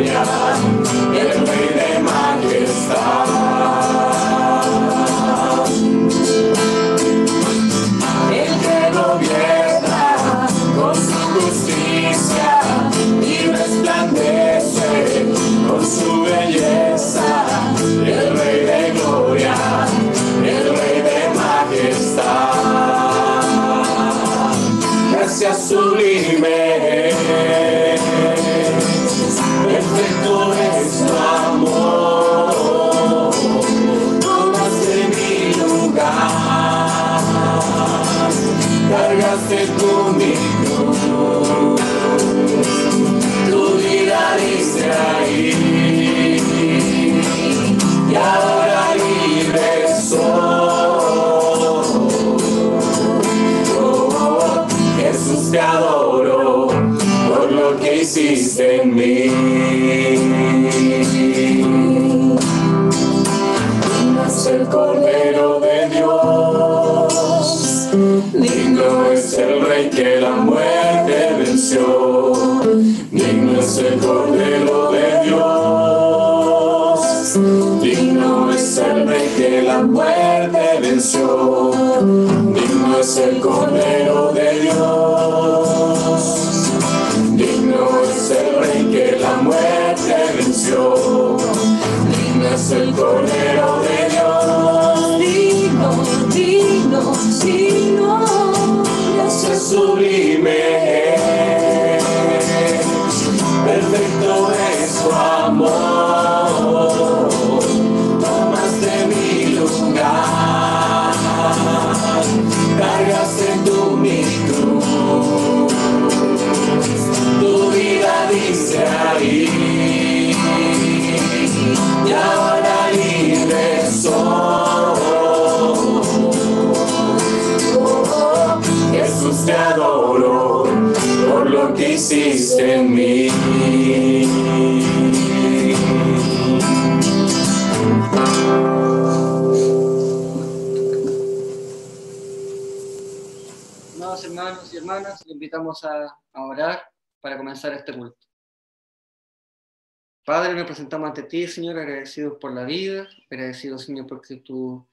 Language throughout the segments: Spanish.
gloria, el Rey de majestad. El que gobierna con su justicia y resplandece con su belleza, el Rey de gloria, el Rey de majestad. Gracias sublime, perfecto es tu amor, tomaste mi lugar, cargaste con mi cruz, tu vida diste ahí, y ahora libre soy. Oh, Jesús, te adoro por lo que hiciste en mí. Digno es el Cordero de Dios, digno es el Rey que la muerte venció. Digno es el Cordero de Dios, digno es el Rey que la muerte venció. Digno es el Cordero de Dios, digno es el Rey que la muerte venció. Digno es el Cordero de Dios, digno, digno, digno. Dios es sublime, perfecto es tu amor, tomaste mi lugar, cargaste tú mi cruz, tu vida dice ahí, y ahora libre soy. Jesús, te adoro por lo que hiciste en mí. Amados hermanos y hermanas, le invitamos a orar para comenzar este culto. Padre, nos presentamos ante ti, Señor, agradecidos por la vida, agradecidos, Señor, porque tú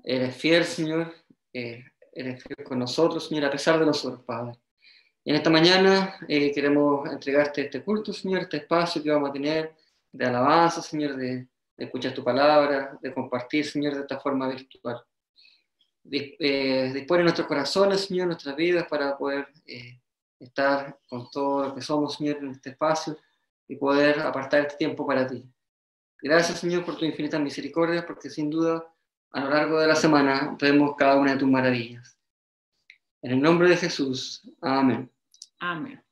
eres fiel, Señor, eres fiel con nosotros, Señor, a pesar de nosotros, Padre. Y en esta mañana queremos entregarte este culto, Señor, este espacio que vamos a tener de alabanza, Señor, de escuchar tu palabra, de compartir, Señor, de esta forma virtual. Dispone nuestros corazones, Señor, nuestras vidas para poder estar con todo lo que somos, Señor, en este espacio y poder apartar este tiempo para ti. Gracias, Señor, por tu infinita misericordia, porque sin duda a lo largo de la semana vemos cada una de tus maravillas. En el nombre de Jesús. Amén. Amén.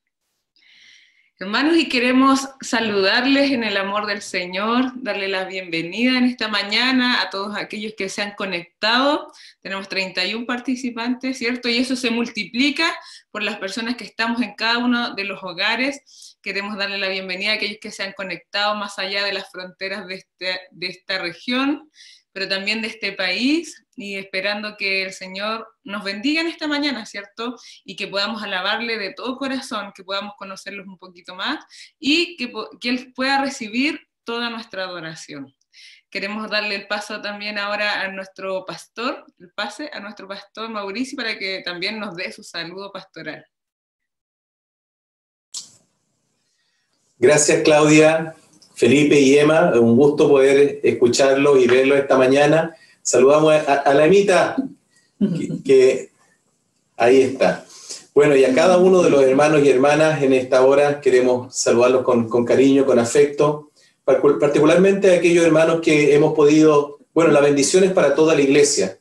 Hermanos, y queremos saludarles en el amor del Señor, darle la bienvenida en esta mañana a todos aquellos que se han conectado. Tenemos 31 participantes, ¿cierto? Y eso se multiplica por las personas que estamos en cada uno de los hogares. Queremos darle la bienvenida a aquellos que se han conectado más allá de las fronteras de esta región, pero también de este país, y esperando que el Señor nos bendiga en esta mañana, ¿cierto? Y que podamos alabarle de todo corazón, que podamos conocerlos un poquito más, y que Él pueda recibir toda nuestra adoración. Queremos darle el paso también ahora a nuestro pastor, a nuestro pastor Mauricio, para que también nos dé su saludo pastoral. Gracias, Claudia, Felipe y Emma, un gusto poder escucharlo y verlo esta mañana. Saludamos a la Emita, que ahí está. Bueno, y a cada uno de los hermanos y hermanas en esta hora queremos saludarlos con cariño, con afecto, particularmente a aquellos hermanos que hemos podido, bueno, la bendición es para toda la iglesia.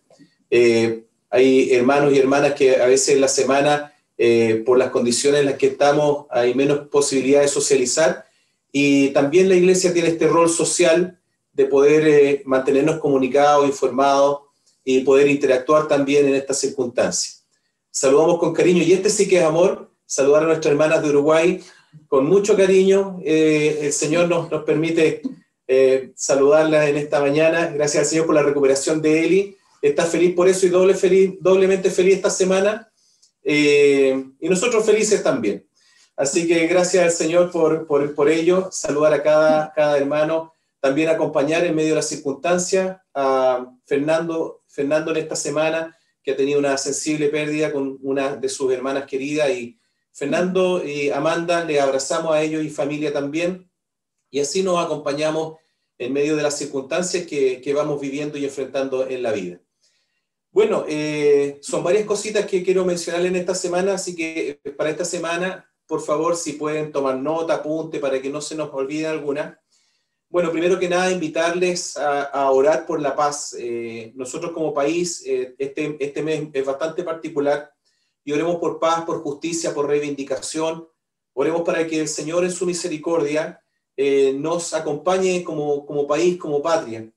Hay hermanos y hermanas que a veces en la semana, por las condiciones en las que estamos, hay menos posibilidad de socializar, y también la iglesia tiene este rol social de poder mantenernos comunicados, informados y poder interactuar también en estas circunstancias. Saludamos con cariño, y este sí que es amor, saludar a nuestras hermanas de Uruguay con mucho cariño. El Señor nos permite saludarlas en esta mañana. Gracias al Señor por la recuperación de Eli. Está feliz por eso y doblemente feliz esta semana. Y nosotros felices también. Así que gracias al Señor por ello. Saludar a cada hermano. También acompañar en medio de las circunstancias a Fernando en esta semana, que ha tenido una sensible pérdida con una de sus hermanas queridas. Y Fernando y Amanda, le abrazamos a ellos y familia también. Y así nos acompañamos en medio de las circunstancias que vamos viviendo y enfrentando en la vida. Bueno, son varias cositas que quiero mencionar en esta semana, así que para esta semana, por favor, si pueden tomar nota, apunte, para que no se nos olvide alguna. Bueno, primero que nada, invitarles a orar por la paz. Nosotros como país, este mes es bastante particular, y oremos por paz, por justicia, por reivindicación. Oremos para que el Señor en su misericordia nos acompañe como país, como patria.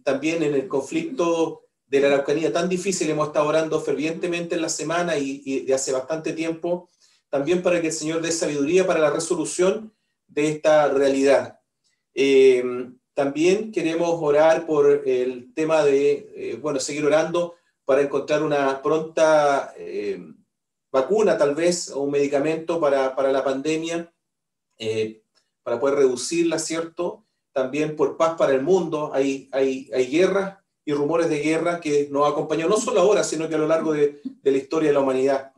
También en el conflicto de la Araucanía tan difícil hemos estado orando fervientemente en la semana y de hace bastante tiempo, también para que el Señor dé sabiduría para la resolución de esta realidad. También queremos orar por el tema de, seguir orando para encontrar una pronta vacuna, tal vez, o un medicamento para la pandemia, para poder reducirla, ¿cierto? También por paz para el mundo. Hay guerras y rumores de guerra que nos acompañan no solo ahora, sino que a lo largo de la historia de la humanidad.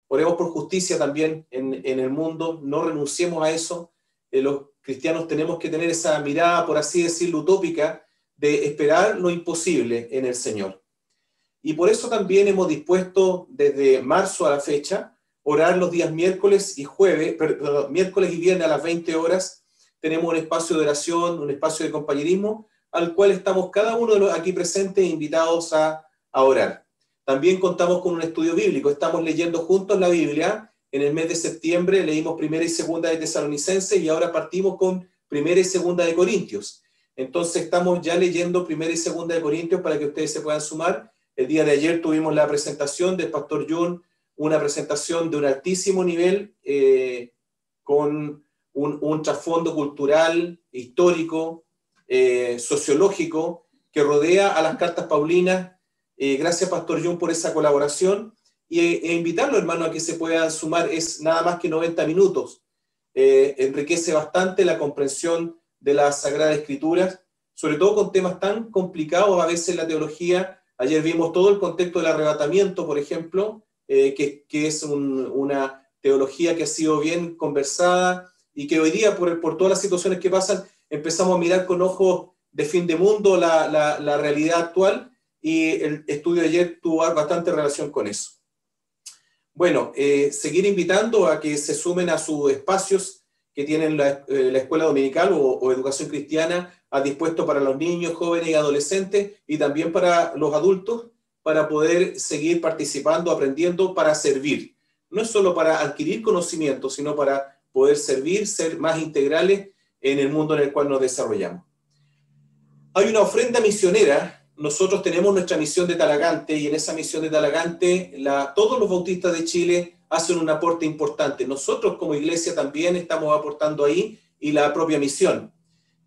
Oremos por justicia también en el mundo, no renunciemos a eso. Los cristianos tenemos que tener esa mirada, por así decirlo, utópica, de esperar lo imposible en el Señor. Y por eso también hemos dispuesto desde marzo a la fecha orar los días miércoles y viernes a las 20 horas. Tenemos un espacio de oración, un espacio de compañerismo, al cual estamos cada uno de los aquí presentes invitados a orar. También contamos con un estudio bíblico. Estamos leyendo juntos la Biblia. En el mes de septiembre leímos 1 y 2 de Tesalonicenses y ahora partimos con 1 y 2 de Corintios. Entonces estamos ya leyendo 1 y 2 de Corintios para que ustedes se puedan sumar. El día de ayer tuvimos la presentación del Pastor Jun, una presentación de un altísimo nivel, con un trasfondo cultural, histórico, sociológico, que rodea a las cartas paulinas. Gracias, Pastor Jun, por esa colaboración. E invitarlo, hermano, a que se puedan sumar. Es nada más que 90 minutos. Enriquece bastante la comprensión de las Sagradas Escrituras, sobre todo con temas tan complicados a veces en la teología. Ayer vimos todo el contexto del arrebatamiento, por ejemplo, que es una teología que ha sido bien conversada y que hoy día, por todas las situaciones que pasan, empezamos a mirar con ojos de fin de mundo la realidad actual, y el estudio de ayer tuvo bastante relación con eso. Bueno, seguir invitando a que se sumen a sus espacios que tienen la escuela dominical o educación cristiana dispuesto para los niños, jóvenes y adolescentes, y también para los adultos, para poder seguir participando, aprendiendo, para servir. No es solo para adquirir conocimiento, sino para poder servir, ser más integrales en el mundo en el cual nos desarrollamos. Hay una ofrenda misionera. Nosotros tenemos nuestra misión de Talagante, y en esa misión de Talagante todos los bautistas de Chile hacen un aporte importante. Nosotros como iglesia también estamos aportando ahí, y la propia misión.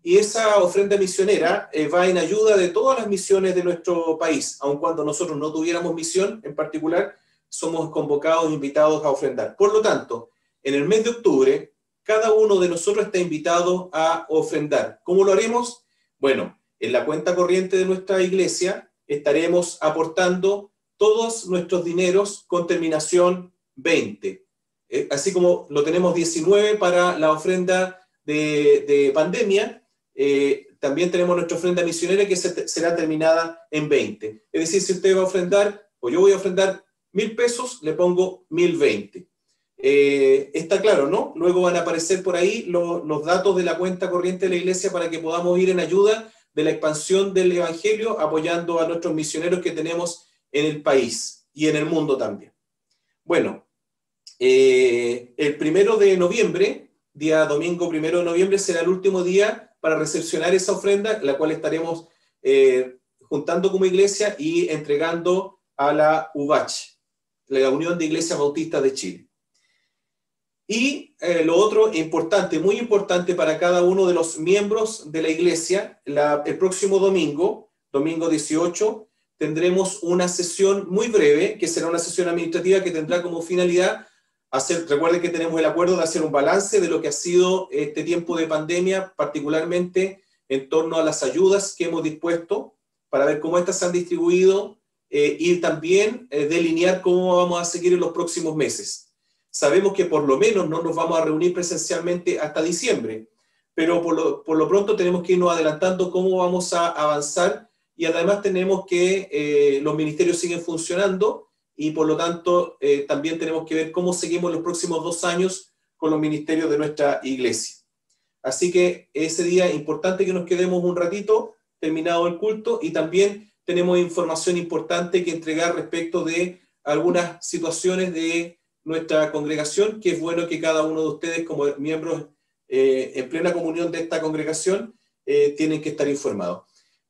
Y esa ofrenda misionera va en ayuda de todas las misiones de nuestro país. Aun cuando nosotros no tuviéramos misión en particular, somos convocados e invitados a ofrendar. Por lo tanto, en el mes de octubre, cada uno de nosotros está invitado a ofrendar. ¿Cómo lo haremos? Bueno, en la cuenta corriente de nuestra iglesia estaremos aportando todos nuestros dineros con terminación 20. Así como lo tenemos 19 para la ofrenda de pandemia, también tenemos nuestra ofrenda misionera que será terminada en 20. Es decir, si usted va a ofrendar, o yo voy a ofrendar 1.000 pesos, le pongo 1.020. Está claro, ¿no? Luego van a aparecer por ahí los datos de la cuenta corriente de la iglesia para que podamos ir en ayuda de la expansión del evangelio, apoyando a nuestros misioneros que tenemos en el país y en el mundo también. Bueno, el 1 de noviembre, día domingo 1 de noviembre, será el último día para recepcionar esa ofrenda, la cual estaremos juntando como iglesia y entregando a la UBACH, la Unión de Iglesias Bautistas de Chile. Y lo otro importante, muy importante para cada uno de los miembros de la iglesia, el próximo domingo 18, tendremos una sesión muy breve, que será una sesión administrativa que tendrá como finalidad recuerden que tenemos el acuerdo de hacer un balance de lo que ha sido este tiempo de pandemia, particularmente en torno a las ayudas que hemos dispuesto, para ver cómo estas se han distribuido y también delinear cómo vamos a seguir en los próximos meses. Sabemos que por lo menos no nos vamos a reunir presencialmente hasta diciembre, pero por lo pronto tenemos que irnos adelantando cómo vamos a avanzar, y además tenemos que los ministerios siguen funcionando, y por lo tanto también tenemos que ver cómo seguimos los próximos 2 años con los ministerios de nuestra iglesia. Así que ese día es importante que nos quedemos un ratito, terminado el culto, y también tenemos información importante que entregar respecto de algunas situaciones de nuestra congregación, que es bueno que cada uno de ustedes, como miembros en plena comunión de esta congregación, tienen que estar informados.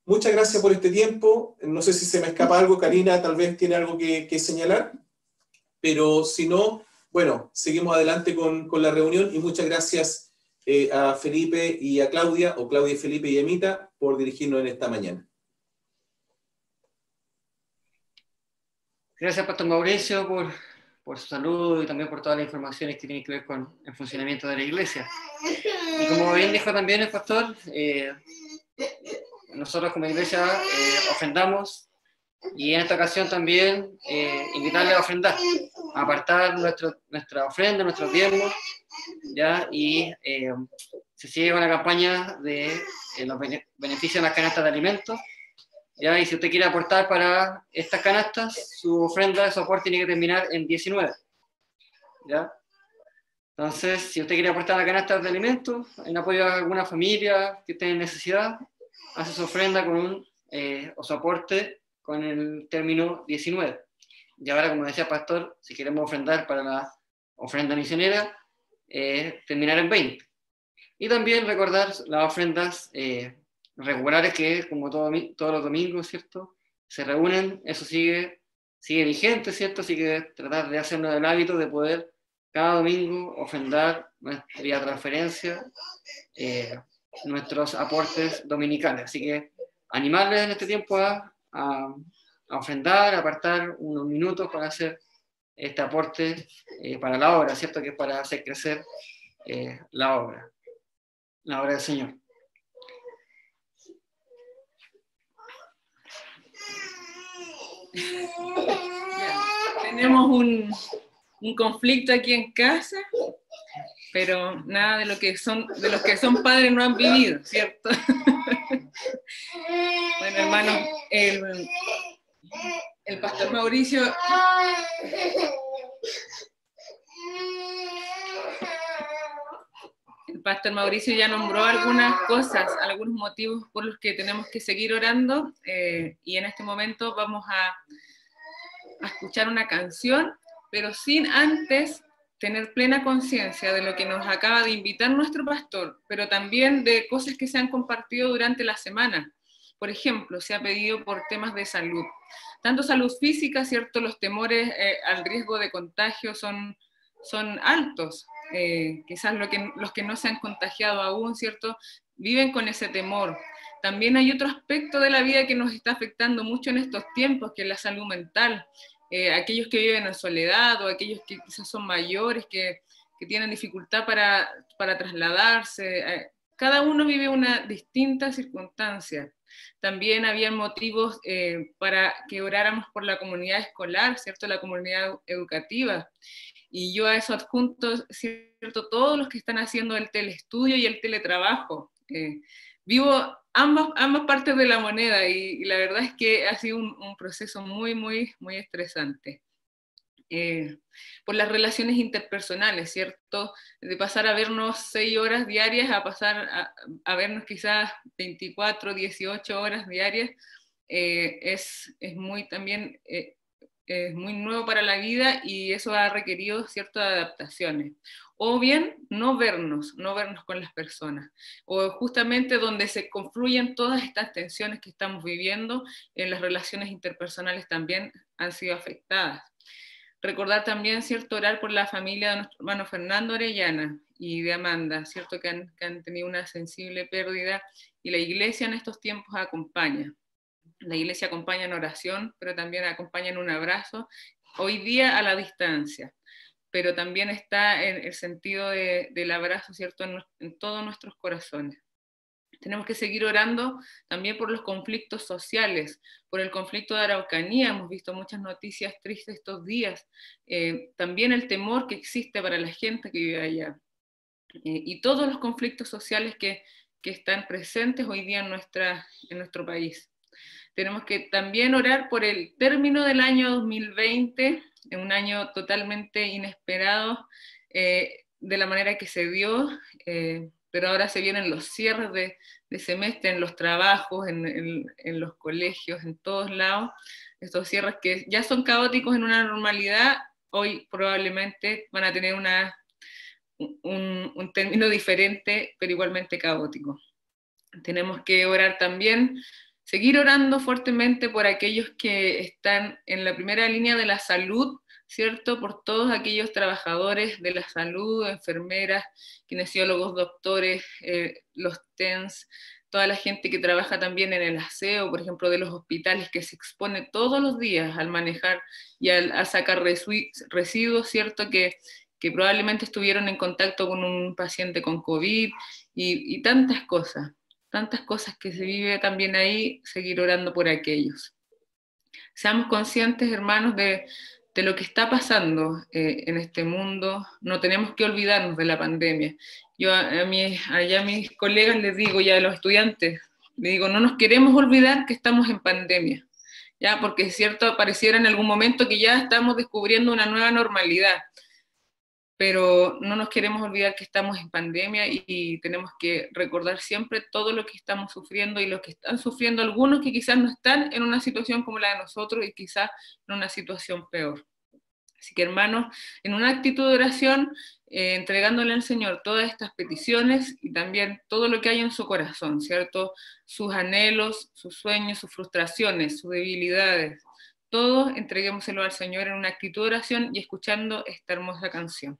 Muchas gracias por este tiempo. No sé si se me escapa algo, Karina tal vez tiene algo que señalar, pero si no, bueno, seguimos adelante con la reunión, y muchas gracias a Felipe y a Claudia, o Claudia y Felipe y Emita, por dirigirnos en esta mañana. Gracias, Pastor Mauricio, por su saludo y también por todas las informaciones que tienen que ver con el funcionamiento de la iglesia. Y como bien dijo también el pastor, nosotros como iglesia ofrendamos, y en esta ocasión también invitarle a ofrendar, a apartar nuestra ofrenda, nuestros diezmos, ¿ya? Y se sigue con la campaña de los beneficios de las canastas de alimentos, ¿ya? Y si usted quiere aportar para estas canastas, su ofrenda de soporte tiene que terminar en 19, ¿ya? Entonces, si usted quiere aportar a canastas de alimentos en apoyo a alguna familia que esté en necesidad, hace su ofrenda o su aporte con el término 19. Y ahora, como decía el pastor, si queremos ofrendar para la ofrenda misionera, terminar en 20. Y también recordar las ofrendas regulares que, como todos los domingos, ¿cierto?, se reúnen. Eso sigue vigente, ¿cierto? Así que tratar de hacernos el hábito de poder cada domingo ofrendar vía transferencia nuestros aportes dominicales. Así que animarles en este tiempo a ofrendar, a apartar unos minutos para hacer este aporte para la obra, ¿cierto? Que es para hacer crecer la obra del Señor. Tenemos un conflicto aquí en casa, pero nada de los que son padres no han vivido, ¿cierto? Bueno, hermano, el pastor Mauricio ya nombró algunas cosas, algunos motivos por los que tenemos que seguir orando, y en este momento vamos a escuchar una canción, pero sin antes tener plena conciencia de lo que nos acaba de invitar nuestro pastor, pero también de cosas que se han compartido durante la semana. Por ejemplo, se ha pedido por temas de salud, tanto salud física, ¿cierto? Los temores al riesgo de contagio son altos. Quizás los que no se han contagiado aún, ¿cierto?, viven con ese temor. También hay otro aspecto de la vida que nos está afectando mucho en estos tiempos, que es la salud mental. Aquellos que viven en soledad, o aquellos que quizás son mayores, que tienen dificultad para trasladarse. Cada uno vive una distinta circunstancia. También había motivos para que oráramos por la comunidad escolar, ¿cierto?, la comunidad educativa. Y yo a eso adjunto, ¿cierto?, todos los que están haciendo el teleestudio y el teletrabajo. Vivo ambas partes de la moneda, y la verdad es que ha sido un proceso muy, muy, muy estresante. Por las relaciones interpersonales, ¿cierto? De pasar a vernos 6 horas diarias a pasar a vernos quizás 24, 18 horas diarias, es muy también... es muy nuevo para la vida, y eso ha requerido ciertas adaptaciones. O bien, no vernos con las personas, o justamente donde se confluyen todas estas tensiones que estamos viviendo, en las relaciones interpersonales también han sido afectadas. Recordar también, ¿cierto?, orar por la familia de nuestro hermano Fernando Orellana y de Amanda, ¿cierto?, que han tenido una sensible pérdida, y la iglesia en estos tiempos acompaña. La iglesia acompaña en oración, pero también acompaña en un abrazo, hoy día a la distancia. pero también está en el sentido del abrazo, ¿cierto?, en todos nuestros corazones. Tenemos que seguir orando también por los conflictos sociales, por el conflicto de Araucanía. Hemos visto muchas noticias tristes estos días. También el temor que existe para la gente que vive allá. Y todos los conflictos sociales que están presentes hoy día en nuestro país. Tenemos que también orar por el término del año 2020, un año totalmente inesperado de la manera que se dio, pero ahora se vienen los cierres de semestre en los trabajos, en los colegios, en todos lados. Estos cierres que ya son caóticos en una normalidad, hoy probablemente van a tener un término diferente, pero igualmente caótico. Tenemos que orar también, seguir orando fuertemente por aquellos que están en la primera línea de la salud, ¿cierto? Por todos aquellos trabajadores de la salud, enfermeras, kinesiólogos, doctores, los TENS, toda la gente que trabaja también en el aseo, por ejemplo, de los hospitales, que se expone todos los días al manejar y al sacar residuos, ¿cierto? Que probablemente estuvieron en contacto con un paciente con COVID y tantas cosas que se vive también ahí, seguir orando por aquellos. Seamos conscientes, hermanos, de lo que está pasando en este mundo. No tenemos que olvidarnos de la pandemia. Yo allá a mis colegas les digo, ya a los estudiantes, les digo, no nos queremos olvidar que estamos en pandemia, ¿ya? Porque es cierto, pareciera en algún momento que ya estamos descubriendo una nueva normalidad, pero no nos queremos olvidar que estamos en pandemia y tenemos que recordar siempre todo lo que estamos sufriendo y lo que están sufriendo algunos que quizás no están en una situación como la de nosotros y quizás en una situación peor. Así que, hermanos, en una actitud de oración, entregándole al Señor todas estas peticiones y también todo lo que hay en su corazón, ¿cierto? Sus anhelos, sus sueños, sus frustraciones, sus debilidades, todo entreguémoselo al Señor en una actitud de oración y escuchando esta hermosa canción.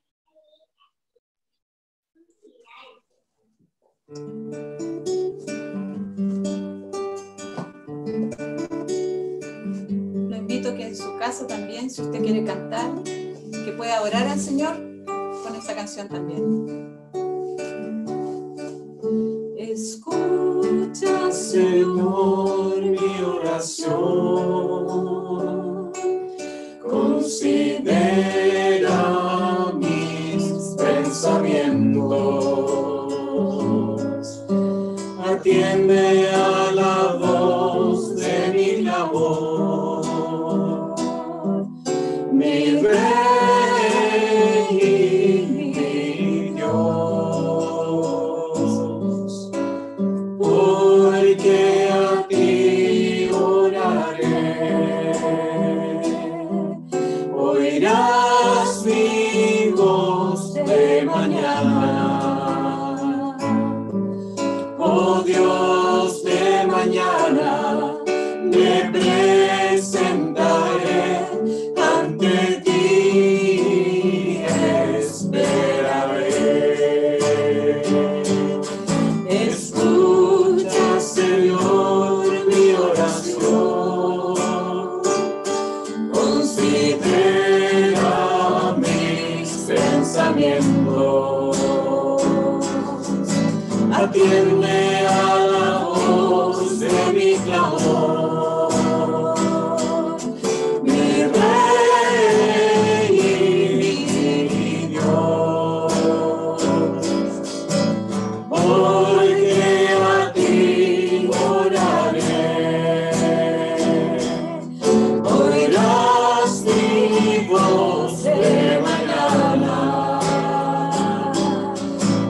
Lo invito a que en su casa también, si usted quiere cantar, que pueda orar al Señor con esta canción también. Escucha, Señor, mi oración, considera mis pensamientos, atiende a la voz de mi clamor, mi Rey y mi Dios, porque a ti oraré, oirás mi voz de mañana, oh Dios de mañana, me presentaré ante ti, esperaré. Escucha, Señor, mi oración, considera mis pensamientos, atiende a la voz de mi clamor, mi Rey y mi Dios, porque a ti oraré, oirás mi voz de mañana,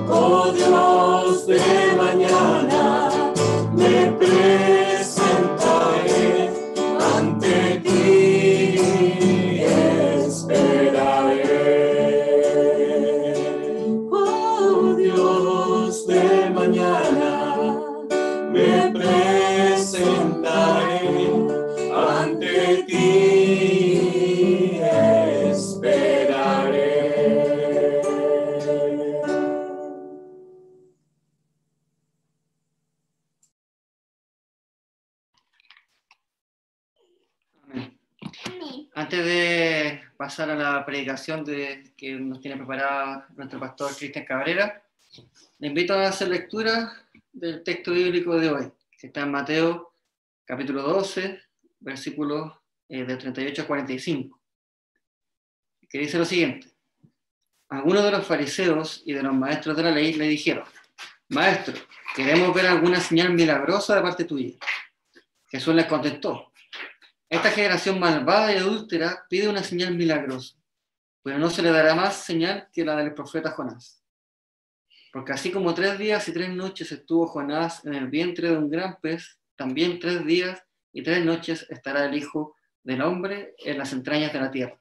oh Dios de mañana, me presentaré ante ti, esperaré. Oh Dios de mañana, me presentaré ante ti, esperaré. Antes de pasar a la predicación que nos tiene preparada nuestro pastor Cristian Cabrera, le invito a hacer lectura del texto bíblico de hoy, que está en Mateo capítulo 12, versículos de 38 a 45, que dice lo siguiente. Algunos de los fariseos y de los maestros de la ley le dijeron: Maestro, queremos ver alguna señal milagrosa de parte tuya. Jesús les contestó: Esta generación malvada y adúltera pide una señal milagrosa, pero no se le dará más señal que la del profeta Jonás. Porque así como 3 días y 3 noches estuvo Jonás en el vientre de un gran pez, también 3 días y 3 noches estará el Hijo del Hombre en las entrañas de la tierra.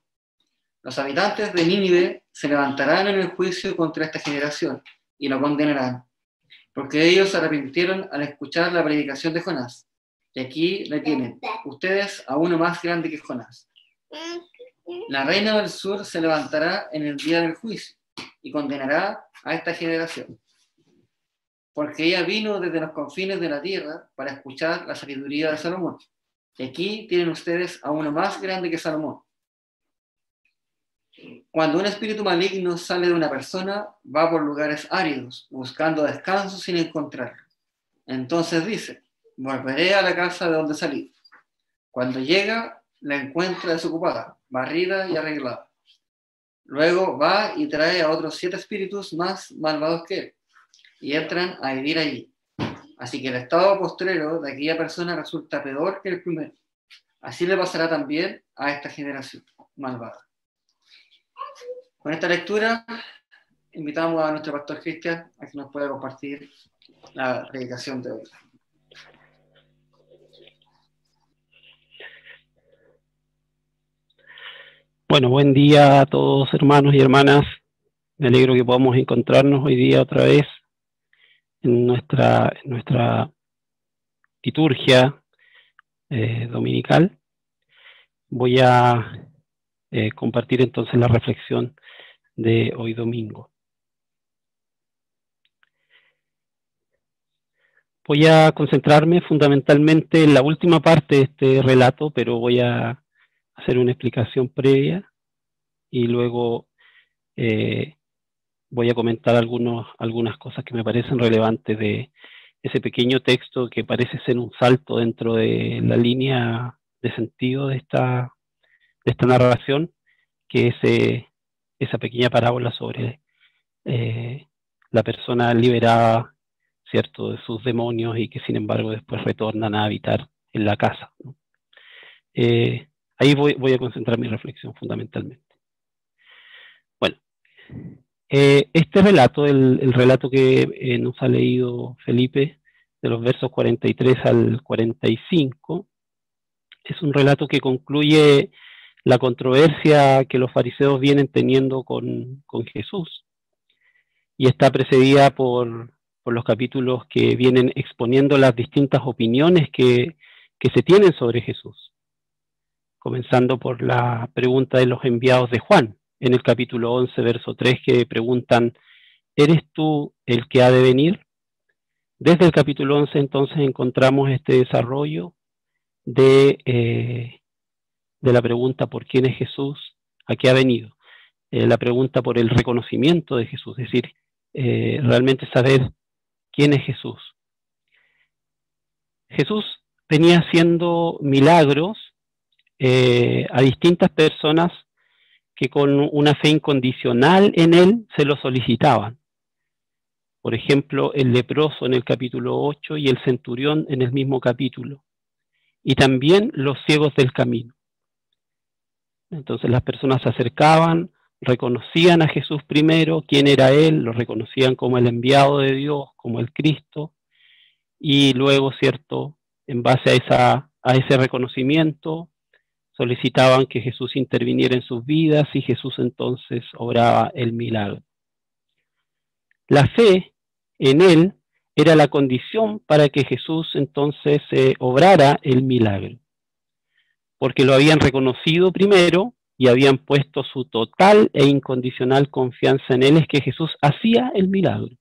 Los habitantes de Nínive se levantarán en el juicio contra esta generación y lo condenarán, porque ellos se arrepintieron al escuchar la predicación de Jonás. Y aquí le tienen, ustedes a uno más grande que Jonás. La reina del sur se levantará en el día del juicio y condenará a esta generación, porque ella vino desde los confines de la tierra para escuchar la sabiduría de Salomón. Y aquí tienen ustedes a uno más grande que Salomón. Cuando un espíritu maligno sale de una persona, va por lugares áridos, buscando descanso sin encontrarlo. Entonces dice: volveré a la casa de donde salí. Cuando llega, la encuentra desocupada, barrida y arreglada. Luego va y trae a otros 7 espíritus más malvados que él, y entran a vivir allí. Así que el estado postrero de aquella persona resulta peor que el primero. Así le pasará también a esta generación malvada. Con esta lectura, invitamos a nuestro pastor Cristian a que nos pueda compartir la predicación de hoy. Bueno, buen día a todos, hermanos y hermanas. Me alegro que podamos encontrarnos hoy día otra vez en nuestra liturgia dominical. Voy a compartir entonces la reflexión de hoy domingo. Voy a concentrarme fundamentalmente en la última parte de este relato, pero voy a hacer una explicación previa y luego voy a comentar algunas cosas que me parecen relevantes de ese pequeño texto que parece ser un salto dentro de la línea de sentido de esta narración, que es esa pequeña parábola sobre la persona liberada, ¿cierto?, de sus demonios y que sin embargo después retornan a habitar en la casa, ¿no? Ahí voy a concentrar mi reflexión fundamentalmente. Bueno, este relato, el relato que nos ha leído Felipe, de los versos 43 al 45, es un relato que concluye la controversia que los fariseos vienen teniendo con Jesús, y está precedida por los capítulos que vienen exponiendo las distintas opiniones que se tienen sobre Jesús, comenzando por la pregunta de los enviados de Juan, en el capítulo 11, verso 3, que preguntan: ¿eres tú el que ha de venir? Desde el capítulo 11 entonces encontramos este desarrollo de la pregunta por quién es Jesús, a qué ha venido, la pregunta por el reconocimiento de Jesús, es decir, realmente saber quién es Jesús. Jesús venía haciendo milagros a distintas personas que con una fe incondicional en él se lo solicitaban. Por ejemplo, el leproso en el capítulo 8 y el centurión en el mismo capítulo. Y también los ciegos del camino. Entonces las personas se acercaban, reconocían a Jesús primero, quién era él, lo reconocían como el enviado de Dios, como el Cristo, y luego, ¿cierto?, en base a ese reconocimiento, solicitaban que Jesús interviniera en sus vidas y Jesús entonces obraba el milagro. La fe en él era la condición para que Jesús entonces obrara el milagro, porque lo habían reconocido primero y habían puesto su total e incondicional confianza en él, es que Jesús hacía el milagro.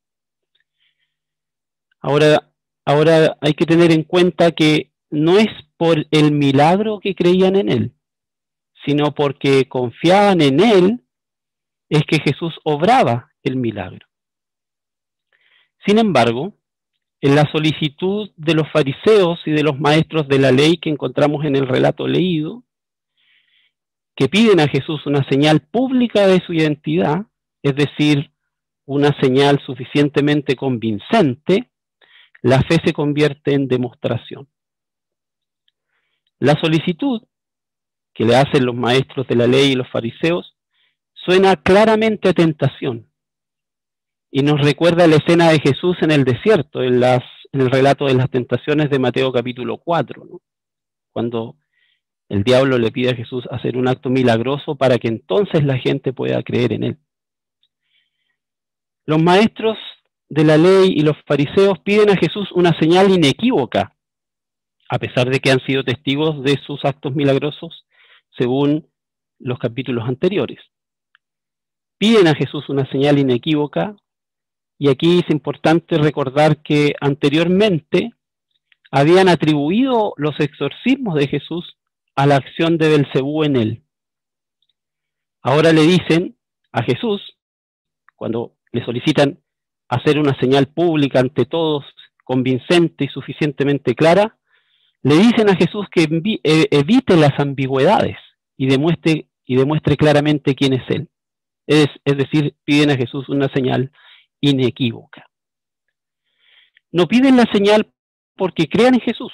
Ahora hay que tener en cuenta que no es por el milagro que creían en él, sino porque confiaban en Él, es que Jesús obraba el milagro. Sin embargo, en la solicitud de los fariseos y de los maestros de la ley que encontramos en el relato leído, que piden a Jesús una señal pública de su identidad, es decir, una señal suficientemente convincente, la fe se convierte en demostración. La solicitud que le hacen los maestros de la ley y los fariseos suena claramente a tentación y nos recuerda la escena de Jesús en el desierto, en el relato de las tentaciones de Mateo capítulo 4, ¿no? Cuando el diablo le pide a Jesús hacer un acto milagroso para que entonces la gente pueda creer en él. Los maestros de la ley y los fariseos piden a Jesús una señal inequívoca, a pesar de que han sido testigos de sus actos milagrosos según los capítulos anteriores. Piden a Jesús una señal inequívoca, y aquí es importante recordar que anteriormente habían atribuido los exorcismos de Jesús a la acción de Belcebú en él. Ahora le dicen a Jesús, cuando le solicitan hacer una señal pública ante todos, convincente y suficientemente clara, le dicen a Jesús que evite las ambigüedades y demuestre claramente quién es Él. Es decir, piden a Jesús una señal inequívoca. No piden la señal porque crean en Jesús,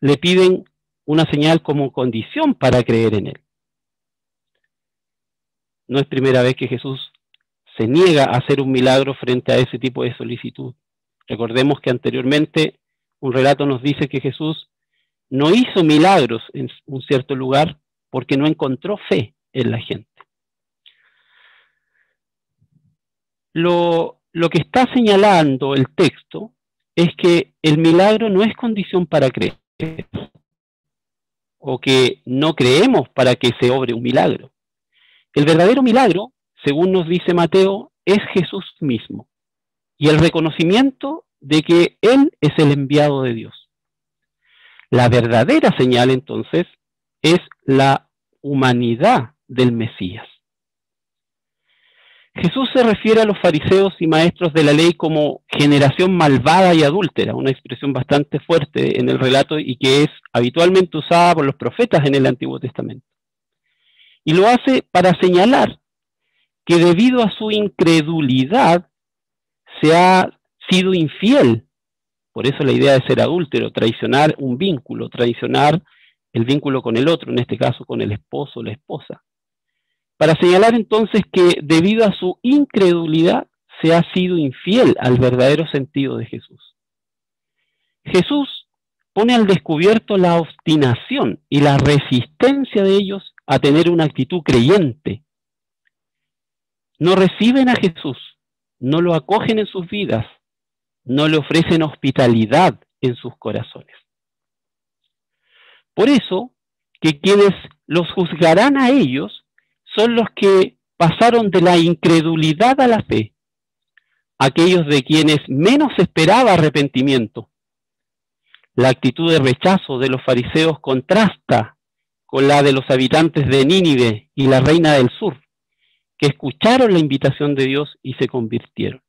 le piden una señal como condición para creer en Él. No es primera vez que Jesús se niega a hacer un milagro frente a ese tipo de solicitud. Recordemos que anteriormente un relato nos dice que Jesús no hizo milagros en un cierto lugar porque no encontró fe en la gente. Lo que está señalando el texto es que el milagro no es condición para creer, o que no creemos para que se obre un milagro. El verdadero milagro, según nos dice Mateo, es Jesús mismo, y el reconocimiento de que Él es el enviado de Dios. La verdadera señal, entonces, es la humanidad del Mesías. Jesús se refiere a los fariseos y maestros de la ley como generación malvada y adúltera, una expresión bastante fuerte en el relato y que es habitualmente usada por los profetas en el Antiguo Testamento. Y lo hace para señalar que debido a su incredulidad se ha sido infiel. Por eso la idea de ser adúltero, traicionar un vínculo, traicionar el vínculo con el otro, en este caso con el esposo o la esposa. Para señalar entonces que debido a su incredulidad se ha sido infiel al verdadero sentido de Jesús. Jesús pone al descubierto la obstinación y la resistencia de ellos a tener una actitud creyente. No reciben a Jesús, no lo acogen en sus vidas, no le ofrecen hospitalidad en sus corazones. Por eso, que quienes los juzgarán a ellos son los que pasaron de la incredulidad a la fe, aquellos de quienes menos esperaba arrepentimiento. La actitud de rechazo de los fariseos contrasta con la de los habitantes de Nínive y la reina del sur, que escucharon la invitación de Dios y se convirtieron.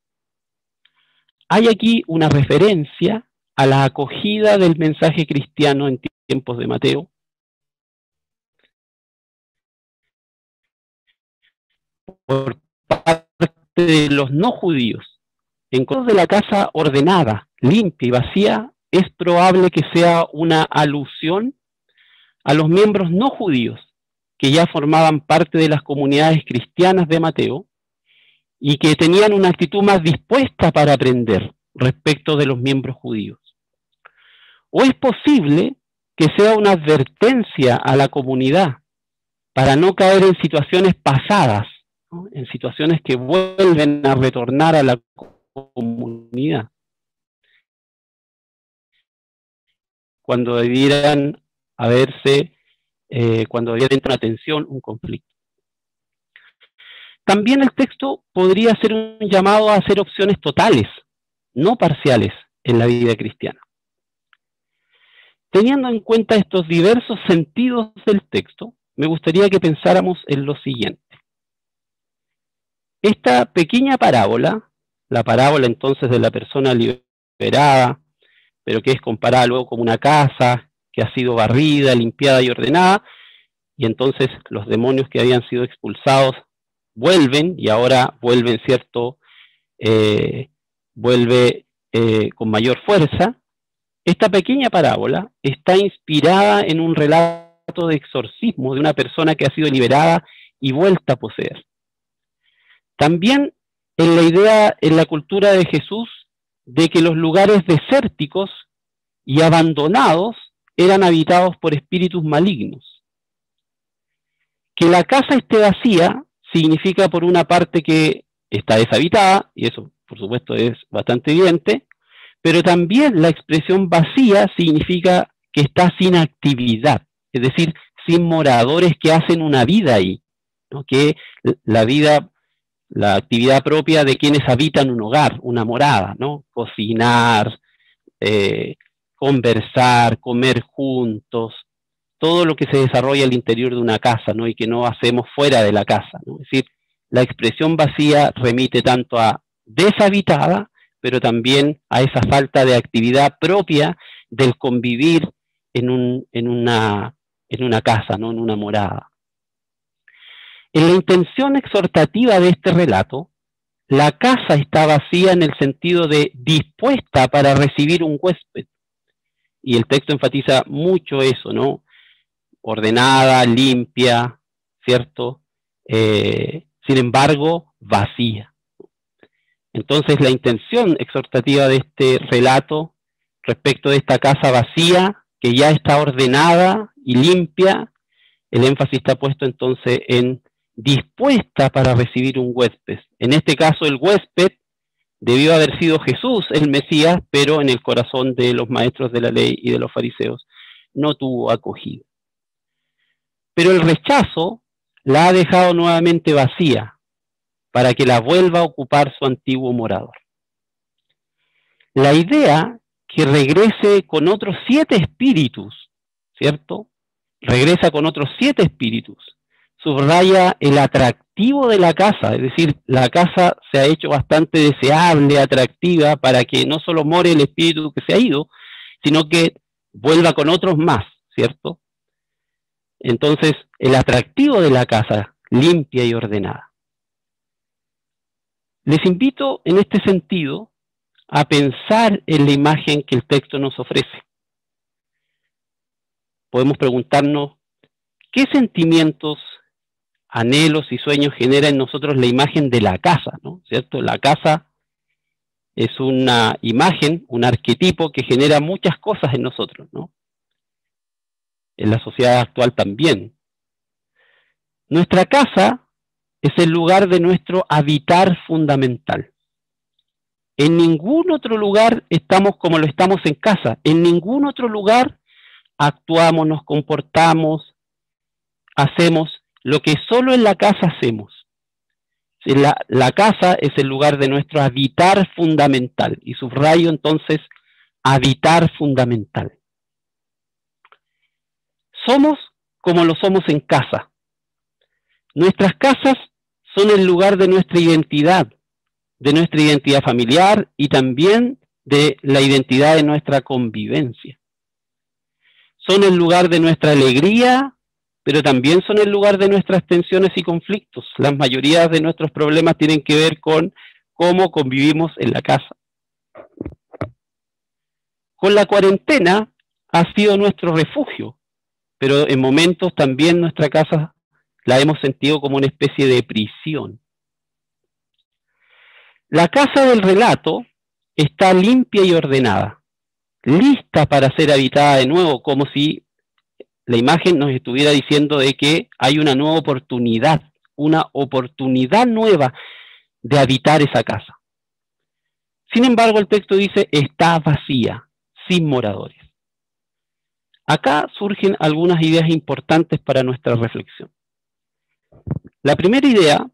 Hay aquí una referencia a la acogida del mensaje cristiano en tiempos de Mateo, por parte de los no judíos. En caso de la casa ordenada, limpia y vacía, es probable que sea una alusión a los miembros no judíos que ya formaban parte de las comunidades cristianas de Mateo y que tenían una actitud más dispuesta para aprender respecto de los miembros judíos. O es posible que sea una advertencia a la comunidad para no caer en situaciones pasadas, ¿no? En situaciones que vuelven a retornar a la comunidad, cuando debieran haberse, cuando debiera entrar una tensión, un conflicto. También el texto podría ser un llamado a hacer opciones totales, no parciales, en la vida cristiana. Teniendo en cuenta estos diversos sentidos del texto, me gustaría que pensáramos en lo siguiente. Esta pequeña parábola, la parábola entonces de la persona liberada, pero que es comparada luego como una casa que ha sido barrida, limpiada y ordenada, y entonces los demonios que habían sido expulsados vuelven, y ahora vuelven, ¿cierto? Vuelve con mayor fuerza. Esta pequeña parábola está inspirada en un relato de exorcismo de una persona que ha sido liberada y vuelta a poseer. También en la idea, en la cultura de Jesús, de que los lugares desérticos y abandonados eran habitados por espíritus malignos. Que la casa esté vacía significa por una parte que está deshabitada, y eso por supuesto es bastante evidente, pero también la expresión vacía significa que está sin actividad, es decir, sin moradores que hacen una vida ahí, ¿no? Que la vida, la actividad propia de quienes habitan un hogar, una morada, ¿no? Cocinar, conversar, comer juntos, todo lo que se desarrolla al interior de una casa, ¿no? Y que no hacemos fuera de la casa, ¿no? Es decir, la expresión vacía remite tanto a deshabitada, pero también a esa falta de actividad propia del convivir en una casa, ¿no? En una morada. En la intención exhortativa de este relato, la casa está vacía en el sentido de dispuesta para recibir un huésped. Y el texto enfatiza mucho eso, ¿no? Ordenada, limpia, ¿cierto? Sin embargo, vacía. Entonces, la intención exhortativa de este relato respecto de esta casa vacía, que ya está ordenada y limpia, el énfasis está puesto entonces en dispuesta para recibir un huésped. En este caso, el huésped debió haber sido Jesús, el Mesías, pero en el corazón de los maestros de la ley y de los fariseos no tuvo acogida. Pero el rechazo la ha dejado nuevamente vacía para que la vuelva a ocupar su antiguo morador. La idea que regrese con otros 7 espíritus, ¿cierto? Regresa con otros 7 espíritus. Subraya el atractivo de la casa, es decir, la casa se ha hecho bastante deseable, atractiva, para que no solo more el espíritu que se ha ido, sino que vuelva con otros más, ¿cierto? Entonces, el atractivo de la casa, limpia y ordenada. Les invito en este sentido a pensar en la imagen que el texto nos ofrece. Podemos preguntarnos, ¿qué sentimientos, anhelos y sueños genera en nosotros la imagen de la casa, ¿no? ¿Cierto? La casa es una imagen, un arquetipo que genera muchas cosas en nosotros, ¿no? En la sociedad actual también. Nuestra casa es el lugar de nuestro habitar fundamental. En ningún otro lugar estamos como lo estamos en casa. En ningún otro lugar actuamos, nos comportamos, hacemos lo que solo en la casa hacemos. La casa es el lugar de nuestro habitar fundamental. Y subrayo entonces, habitar fundamental. Somos como lo somos en casa. Nuestras casas son el lugar de nuestra identidad familiar y también de la identidad de nuestra convivencia. Son el lugar de nuestra alegría, pero también son el lugar de nuestras tensiones y conflictos. La mayoría de nuestros problemas tienen que ver con cómo convivimos en la casa. Con la cuarentena ha sido nuestro refugio, pero en momentos también nuestra casa la hemos sentido como una especie de prisión. La casa del relato está limpia y ordenada, lista para ser habitada de nuevo, como si la imagen nos estuviera diciendo de que hay una nueva oportunidad nueva de habitar esa casa. Sin embargo, el texto dice, está vacía, sin moradores. Acá surgen algunas ideas importantes para nuestra reflexión. La primera idea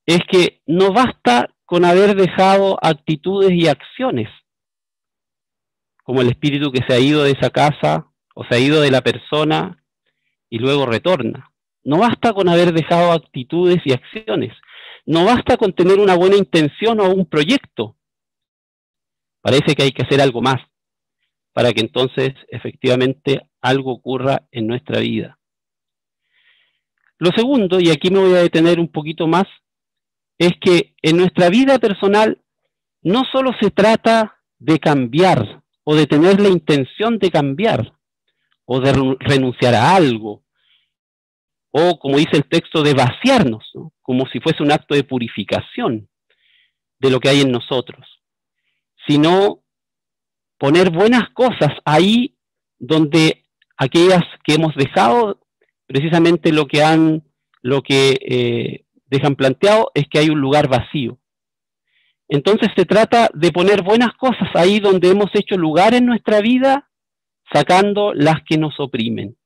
es que no basta con haber dejado actitudes y acciones, como el espíritu que se ha ido de esa casa o se ha ido de la persona y luego retorna. No basta con haber dejado actitudes y acciones. No basta con tener una buena intención o un proyecto. Parece que hay que hacer algo más para que entonces efectivamente algo ocurra en nuestra vida. Lo segundo, y aquí me voy a detener un poquito más, es que en nuestra vida personal no solo se trata de cambiar o de tener la intención de cambiar o de renunciar a algo, o como dice el texto, de vaciarnos, ¿no? Como si fuese un acto de purificación de lo que hay en nosotros, sino poner buenas cosas ahí donde aquellas que hemos dejado, precisamente lo que dejan planteado es que hay un lugar vacío. Entonces se trata de poner buenas cosas ahí donde hemos hecho lugar en nuestra vida, sacando las que nos oprimen.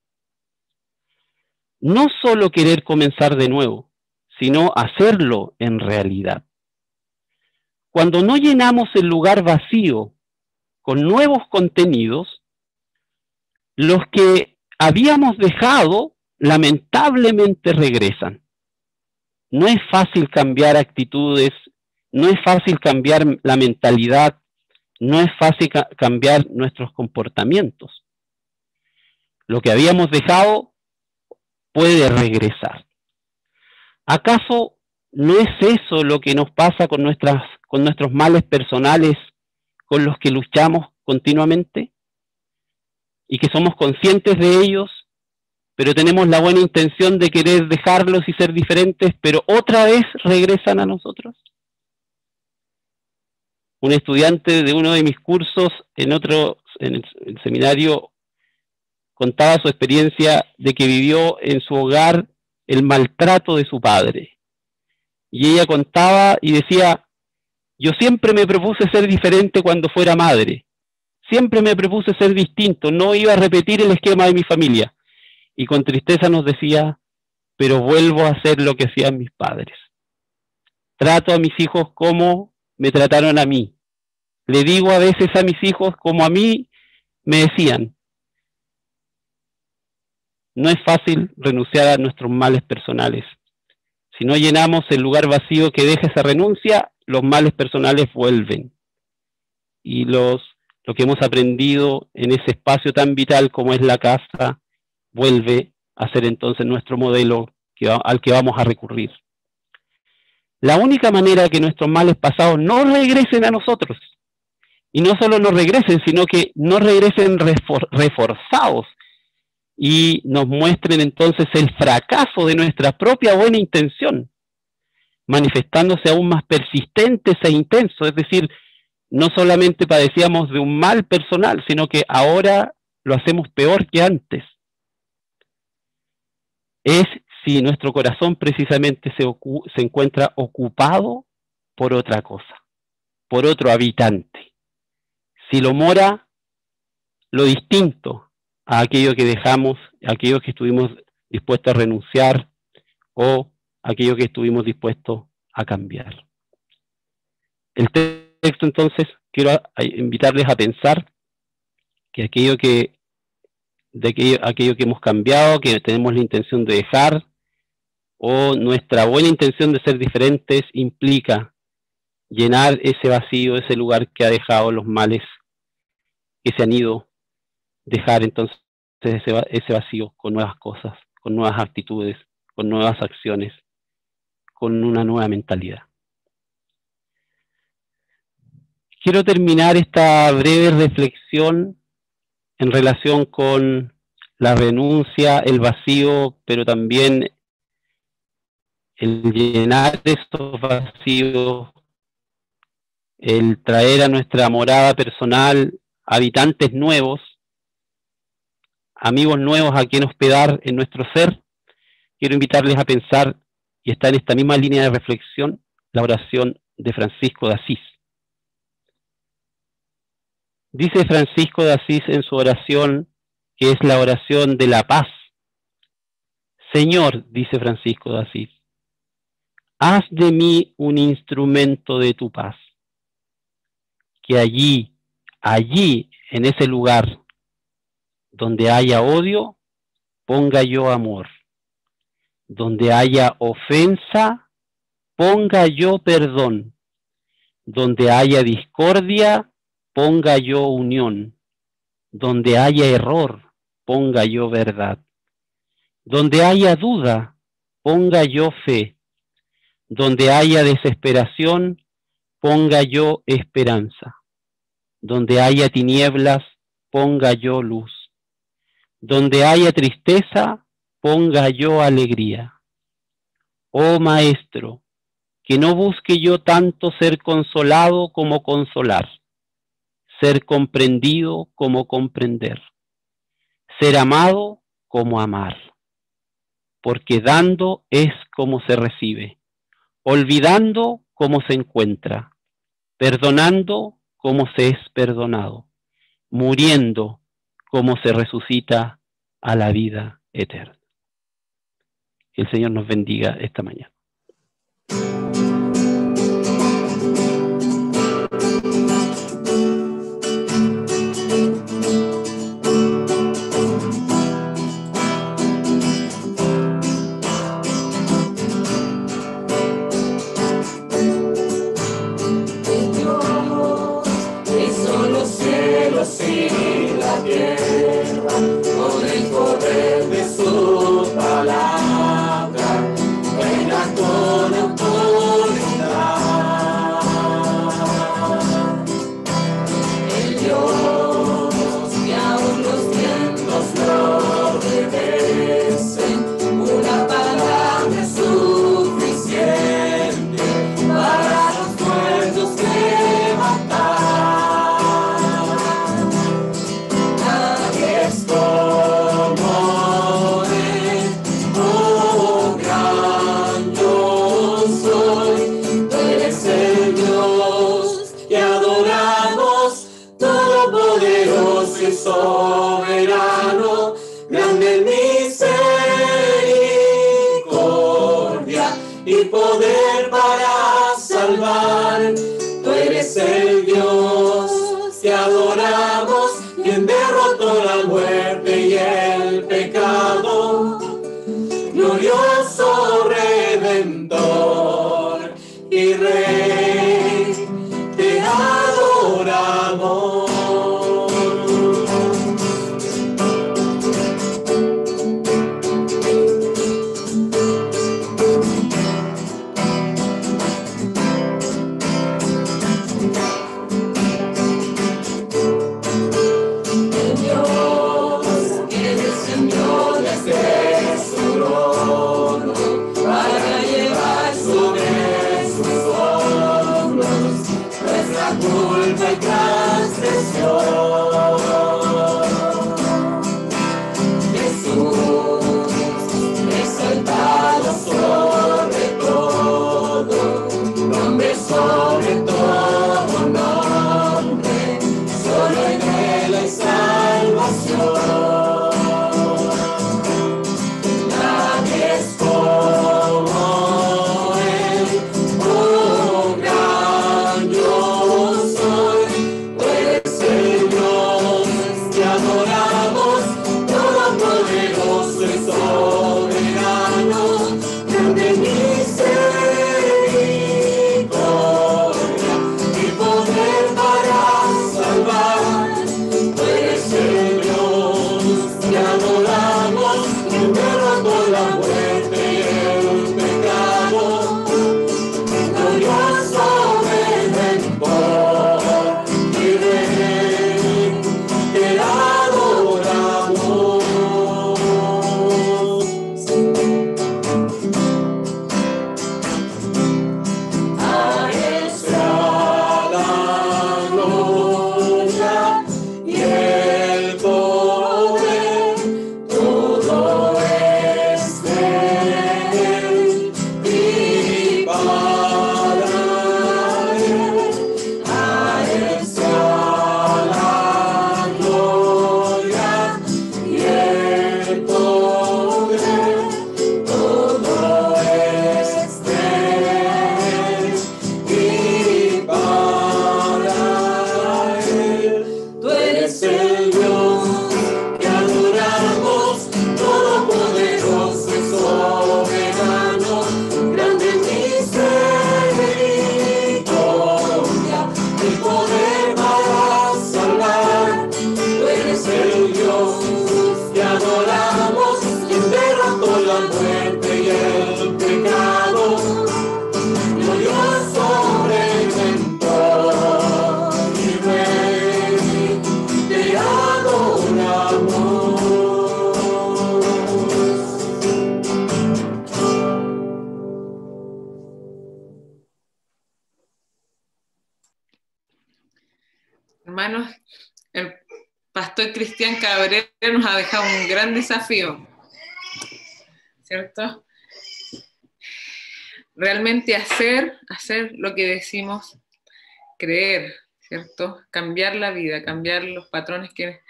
No solo querer comenzar de nuevo, sino hacerlo en realidad. Cuando no llenamos el lugar vacío con nuevos contenidos, los que habíamos dejado lamentablemente regresan. No es fácil cambiar actitudes, no es fácil cambiar la mentalidad, no es fácil cambiar nuestros comportamientos. Lo que habíamos dejado puede regresar. ¿Acaso no es eso lo que nos pasa con nuestros males personales con los que luchamos continuamente? Y que somos conscientes de ellos, pero tenemos la buena intención de querer dejarlos y ser diferentes, pero otra vez regresan a nosotros. Un estudiante de uno de mis cursos en el seminario contaba su experiencia de que vivió en su hogar el maltrato de su padre. Y ella contaba y decía, yo siempre me propuse ser diferente cuando fuera madre. Siempre me propuse ser distinto, no iba a repetir el esquema de mi familia. Y con tristeza nos decía, pero vuelvo a hacer lo que hacían mis padres. Trato a mis hijos como me trataron a mí. Le digo a veces a mis hijos como a mí me decían. No es fácil renunciar a nuestros males personales. Si no llenamos el lugar vacío que deja esa renuncia, los males personales vuelven. Y lo que hemos aprendido en ese espacio tan vital como es la casa, vuelve a ser entonces nuestro modelo al que vamos a recurrir. La única manera que nuestros males pasados no regresen a nosotros, y no solo no regresen, sino que no regresen reforzados, y nos muestren entonces el fracaso de nuestra propia buena intención, manifestándose aún más persistentes e intensos. Es decir, no solamente padecíamos de un mal personal, sino que ahora lo hacemos peor que antes. Es si nuestro corazón precisamente se encuentra ocupado por otra cosa, por otro habitante. Si lo mora lo distinto a aquello que dejamos, a aquello que estuvimos dispuestos a renunciar o aquello que estuvimos dispuestos a cambiar. El texto entonces, quiero invitarles a pensar que aquello que hemos cambiado, que tenemos la intención de dejar, o nuestra buena intención de ser diferentes, implica llenar ese vacío, ese lugar que ha dejado los males que se han ido, dejar entonces ese vacío con nuevas cosas, con nuevas actitudes, con nuevas acciones, con una nueva mentalidad. Quiero terminar esta breve reflexión en relación con la renuncia, el vacío, pero también el llenar estos vacíos, el traer a nuestra morada personal habitantes nuevos, amigos nuevos a quien hospedar en nuestro ser. Quiero invitarles a pensar, y está en esta misma línea de reflexión, la oración de Francisco de Asís. Dice Francisco de Asís en su oración, que es la oración de la paz. Señor, dice Francisco de Asís, haz de mí un instrumento de tu paz. Que allí, en ese lugar donde haya odio, ponga yo amor. Donde haya ofensa, ponga yo perdón. Donde haya discordia, ponga yo unión. Donde haya error, ponga yo verdad. Donde haya duda, ponga yo fe. Donde haya desesperación, ponga yo esperanza. Donde haya tinieblas, ponga yo luz. Donde haya tristeza, ponga yo alegría. Oh Maestro, que no busque yo tanto ser consolado como consolar, ser comprendido como comprender, ser amado como amar. Porque dando es como se recibe, olvidando como se encuentra, perdonando como se es perdonado, muriendo como se resucita a la vida eterna. Que el Señor nos bendiga esta mañana. Con el correr de su palabra, reina con autoridad. El Dios que aún los vientos lo obedecen, una palabra es suficiente para los muertos levantar. Soberano, grande en misericordia y poder para salvar. Tú eres el Dios que adoramos, quien derrotó la muerte y el pecado. Glorioso Redentor y Rey, te adoramos. Hermanos, el pastor Cristian Cabrera nos ha dejado un gran desafío, ¿cierto? Realmente hacer lo que decimos, creer, ¿cierto? Cambiar la vida, cambiar los patrones que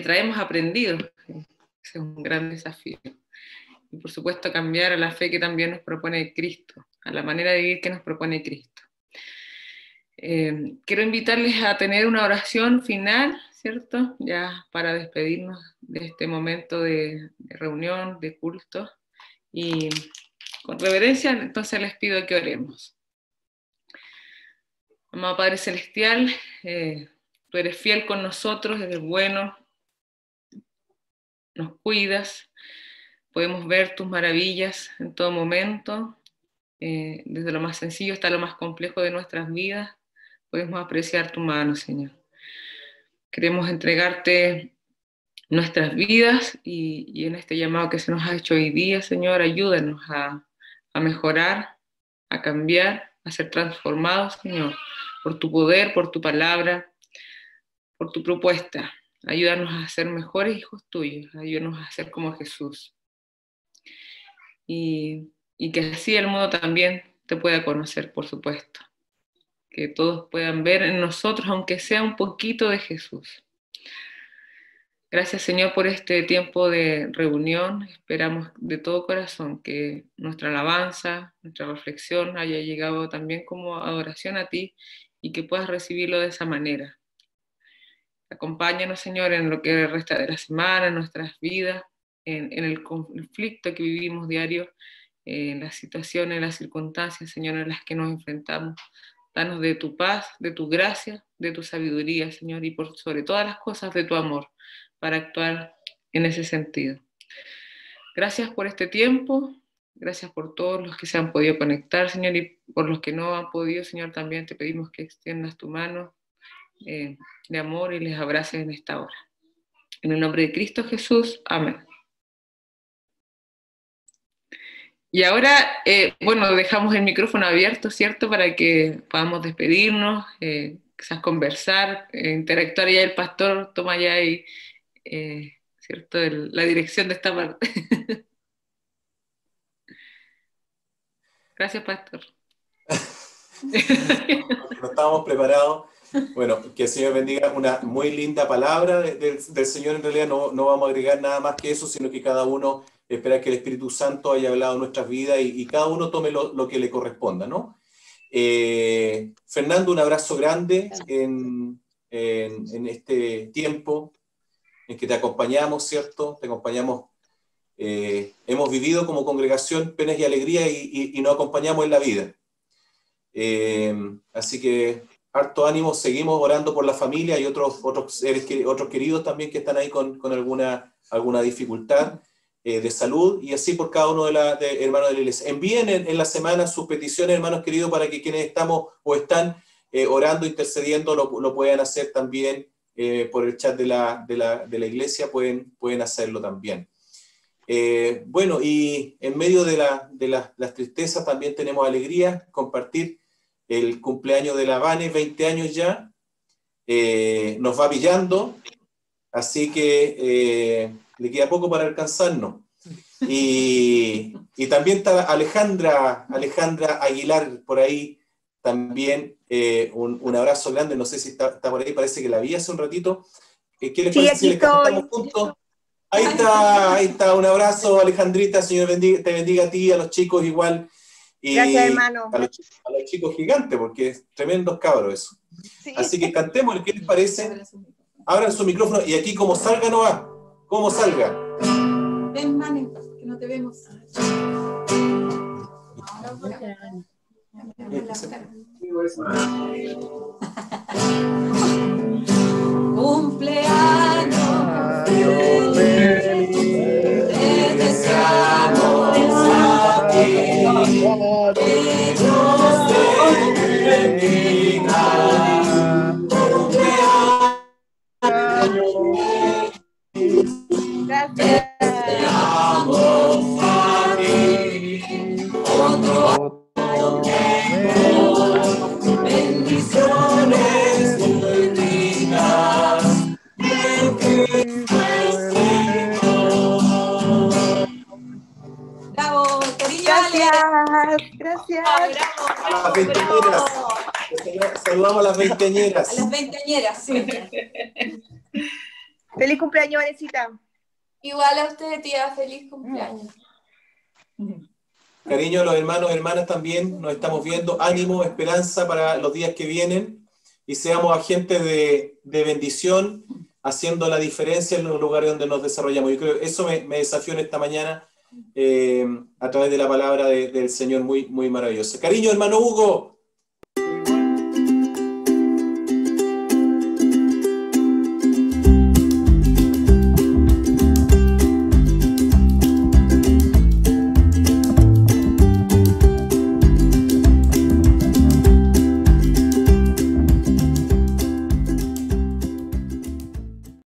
traemos aprendidos. Ese es un gran desafío. Y por supuesto cambiar a la fe que también nos propone Cristo, a la manera de vivir que nos propone Cristo. Quiero invitarles a tener una oración final, ¿cierto? Ya para despedirnos de este momento de reunión, de culto. Y con reverencia, entonces les pido que oremos. Amado Padre Celestial, tú eres fiel con nosotros, eres bueno, nos cuidas, podemos ver tus maravillas en todo momento, desde lo más sencillo hasta lo más complejo de nuestras vidas, podemos apreciar tu mano, Señor. Queremos entregarte nuestras vidas y en este llamado que se nos ha hecho hoy día, Señor, ayúdanos a mejorar, a cambiar, a ser transformados, Señor, por tu poder, por tu palabra, por tu propuesta. Ayúdanos a ser mejores hijos tuyos, ayúdanos a ser como Jesús. Y que así el mundo también te pueda conocer, por supuesto. Que todos puedan ver en nosotros, aunque sea un poquito de Jesús. Gracias, Señor, por este tiempo de reunión. Esperamos de todo corazón que nuestra alabanza, nuestra reflexión haya llegado también como adoración a ti y que puedas recibirlo de esa manera. Acompáñanos, Señor, en lo que resta de la semana, en nuestras vidas, en el conflicto que vivimos diario, en las situaciones, en las circunstancias, Señor, en las que nos enfrentamos. Danos de tu paz, de tu gracia, de tu sabiduría, Señor, y por sobre todas las cosas de tu amor, para actuar en ese sentido. Gracias por este tiempo, gracias por todos los que se han podido conectar, Señor, y por los que no han podido, Señor, también te pedimos que extiendas tu mano de amor y les abraces en esta hora. En el nombre de Cristo Jesús, amén. Y ahora, dejamos el micrófono abierto, ¿cierto? Para que podamos despedirnos, quizás conversar, interactuar. Ya el pastor toma ya ahí, ¿cierto? La dirección de esta parte. Gracias, pastor. No estábamos preparados. Bueno, que el Señor bendiga, una muy linda palabra del Señor. En realidad no vamos a agregar nada más que eso, sino que cada uno espera que el Espíritu Santo haya hablado en nuestras vidas y cada uno tome lo que le corresponda, ¿no? Fernando, un abrazo grande en este tiempo en que te acompañamos, ¿cierto? Te acompañamos, hemos vivido como congregación penas y alegrías y nos acompañamos en la vida. Así que harto ánimo, seguimos orando por la familia y otros queridos también que están ahí con alguna dificultad de salud, y así por cada uno de hermanos de la iglesia. Envíen en la semana sus peticiones, hermanos queridos, para que quienes estamos o están orando, intercediendo, lo puedan hacer también por el chat de la iglesia, pueden hacerlo también. Bueno, y en medio de las tristezas también tenemos alegría, compartir el cumpleaños de la Vane, 20 años ya, nos va pillando, así que le queda poco para alcanzarnos. Y también está Alejandra Aguilar por ahí, también un abrazo grande, no sé si está por ahí, parece que la vi hace un ratito. ¿Qué les parece si les cantamos juntos? Ahí está, un abrazo, Alejandrita, Señor te bendiga a ti, a los chicos igual. Y gracias, hermano. A los chicos gigantes, porque es tremendos cabros eso. Sí. Así que cantemos, ¿qué les parece? Abran su micrófono y aquí como salga no va. Como salga. Ven, Mane, que no te vemos. Cumpleaños, te deseamos a ti, que Dios te bendiga. Cumpleaños Gracias. Te amo a ti. Otro tiempo. Bendiciones ricas. Bravo, cariño, Ale. Gracias. A las veinteañeras. Saludamos a las veinteañeras. A las veinteañeras, sí. Feliz cumpleaños, Vanesita. Igual a usted, tía, feliz cumpleaños. Cariño a los hermanos y hermanas también, nos estamos viendo. Ánimo, esperanza para los días que vienen y seamos agentes de bendición, haciendo la diferencia en los lugares donde nos desarrollamos. Yo creo que eso me desafió en esta mañana a través de la palabra del Señor, muy, muy maravillosa. Cariño, hermano Hugo,